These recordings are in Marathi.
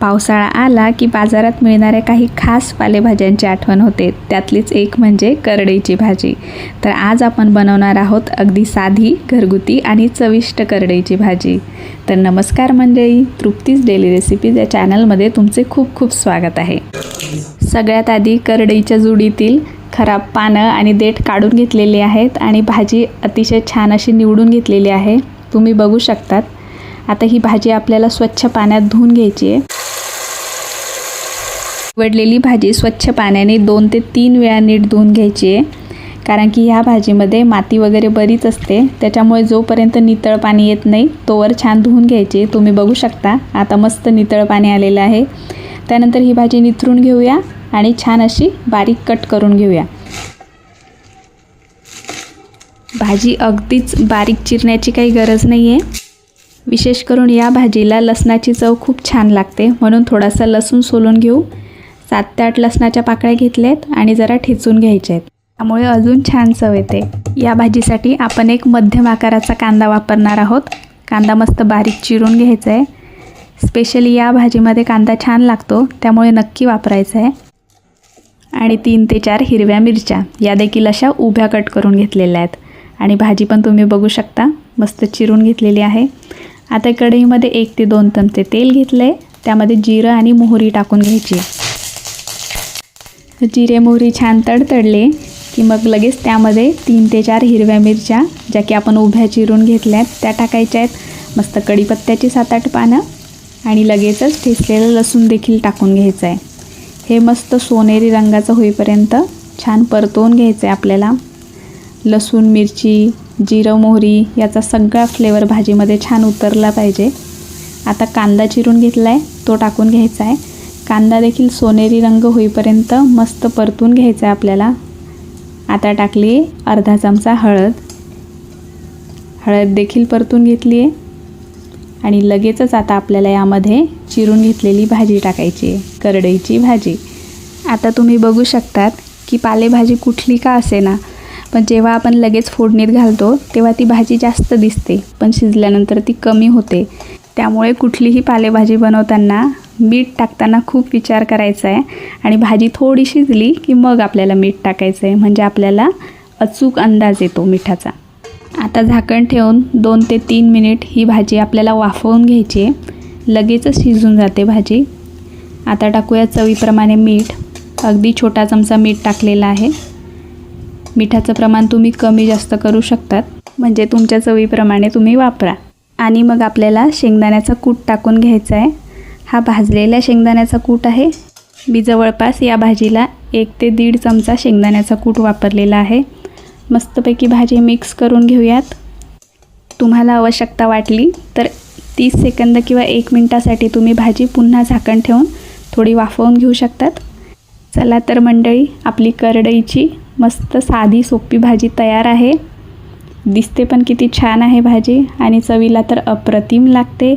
पावसाळा आला की बाजारात मिळणाऱ्या काही खास पालेभाज्यांची आठवण होते. त्यातलीच एक म्हणजे करडईची भाजी. तर आज आपण बनवणार आहोत अगदी साधी, घरगुती आणि चविष्ट करडईची भाजी. तर नमस्कार मंडळी, तृप्तीज डेली रेसिपीज या चॅनलमध्ये तुमचे खूप खूप स्वागत आहे. सगळ्यात आधी करडईच्या जुडीतील खराब पानं आणि देठ काढून घेतलेली आहेत आणि भाजी अतिशय छान अशी निवडून घेतलेली आहे. तुम्ही बघू शकतात. आता ही भाजी आपल्याला स्वच्छ पाण्यात धुवून घ्यायची आहे. निवडलेली भाजी स्वच्छ पाण्याने 2 ते 3 वेळा नीट धुवून घ्यायची आहे, कारण की ह्या भाजीमध्ये माती वगैरे बरीच असते. त्याच्यामुळे जोपर्यंत नितळ पाणी येत नाही तोवर छान धुवून घ्यायची. तुम्ही बघू शकता आता मस्त नितळ पाणी आलेलं आहे. त्यानंतर ही भाजी निथरून घेऊया आणि छान अशी बारीक कट करून घेऊया. भाजी अगदीच बारीक चिरण्याची काही गरज नाही आहे. विशेष करून या भाजीला लसणाची चव खूप छान लागते, म्हणून थोडासा लसूण सोलून घेऊ. 7 ते 8 लसणाच्या पाकळ्या घेतल्यात आणि जरा ठेचून घ्यायच्या आहेत, त्यामुळे अजून छान चव येते. या भाजीसाठी आपण एक मध्यम आकाराचा कांदा वापरणार आहोत. कांदा मस्त बारीक चिरून घ्यायचा आहे. स्पेशली या भाजीमध्ये कांदा छान लागतो, त्यामुळे नक्की वापरायचा आहे. आणि 3 ते 4 हिरव्या मिरच्या या देखील अशा उभ्या कट करून घेतलेल्या आहेत. आणि भाजी पण तुम्ही बघू शकता मस्त चिरून घेतलेली आहे. आता कढईमध्ये 1 ते 2 चमचे तेल घेतलं आहे. त्यामध्ये जिरं आणि मोहरी टाकून घ्यायची. जिरे मोहरी छान तडतडले की मग लगेच त्यामध्ये 3 ते 4 हिरव्या मिरच्या ज्या की आपण उभ्या चिरून घेतल्यात त्या टाकायच्या आहेत. मस्त कढीपत्त्याची 7-8 पानं आणि लगेचच ठेचलेलं लसूण देखील टाकून घ्यायचं आहे. हे मस्त सोनेरी रंगाचं होईपर्यंत छान परतवून घ्यायचं आहे आपल्याला. लसूण, मिरची, जिरं, मोहरी याचा सगळा फ्लेवर भाजीमध्ये छान उतरला पाहिजे. आता कांदा चिरून घेतला आहे तो टाकून घ्यायचा आहे. कांदा देखील सोनेरी रंग होईपर्यंत मस्त परतून घ्यायचा आहे आपल्याला. आता टाकली अर्धा चमचा हळद. हळद देखील परतून घेतली आहे आणि लगेचच आता आपल्याला यामध्ये चिरून घेतलेली भाजी टाकायची आहे, करडईची भाजी. आता तुम्ही बघू शकतात की पालेभाजी कुठली का असेना, पण जेव्हा आपण लगेच फोडणीत घालतो तेव्हा ती भाजी जास्त दिसते, पण शिजल्यानंतर ती कमी होते. त्यामुळे कुठलीही पालेभाजी बनवताना मीठ टाकताना खूप विचार करायचा आहे आणि भाजी थोडी शिजली की मग आपल्याला मीठ टाकायचं आहे, म्हणजे आपल्याला अचूक अंदाज येतो मिठाचा. आता झाकण ठेवून 2 ते 3 मिनिट ही भाजी आपल्याला वाफवून घ्यायची आहे. लगेचच शिजून जाते भाजी. आता टाकूया चवीप्रमाणे मीठ. अगदी छोटा चमचा मीठ टाकलेला आहे. मिठाचं प्रमाण तुम्ही कमी जास्त करू शकतात, म्हणजे तुमच्या चवीप्रमाणे तुम्ही वापरा. आणि मग आपल्याला शेंगदाण्याचा कूट टाकून घ्यायचा आहे. हा भाजलेला शेंगदाण्याचा कूट आहे. मी जवळपास या भाजीला 1 ते 1.5 चमचा शेंगदाण्याचा कूट वापरलेला आहे. मस्तपैकी भाजी मिक्स करून घेऊयात. तुम्हाला आवश्यकता वाटली तर 30 सेकंद किंवा 1 मिनटासाठी तुम्ही भाजी पुन्हा झाकण ठेवून थोडी वाफवून घेऊ शकतात. चला तर मंडळी, आपली करडईची मस्त साधी सोपी भाजी तयार आहे. दिसते पण किती छान आहे भाजी आणि चवीला तर अप्रतिम लागते.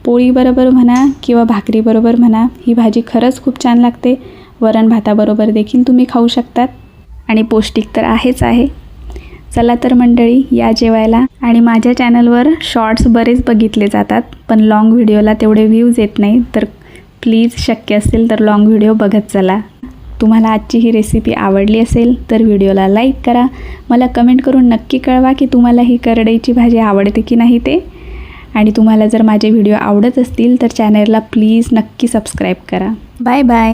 पोळीबरोबर म्हणा किंवा भाकरीबरोबर म्हणा, ही भाजी खरंच खूप छान लागते. वरण भाताबरोबर देखील तुम्ही खाऊ शकतात आणि पौष्टिक तर आहेच आहे. चला तर मंडळी, या जेवायला. आणि माझ्या चॅनलवर शॉर्ट्स बरेच बघितले जातात, पण लाँग व्हिडिओला तेवढे व्ह्यूज येत नाही. तर प्लीज शक्य असेल तर लाँग व्हिडिओ बघत चला. तुम्हाला आजची ही रेसिपी आवडली असेल तर व्हिडिओला लाईक करा. मला कमेंट करून नक्की कळवा की तुम्हाला ही करडईची भाजी आवडते की नाही ते. आणि तुम्हाला जर माझे व्हिडिओ आवडत असतील तर चॅनलला प्लीज नक्की सबस्क्राईब करा. Bye bye.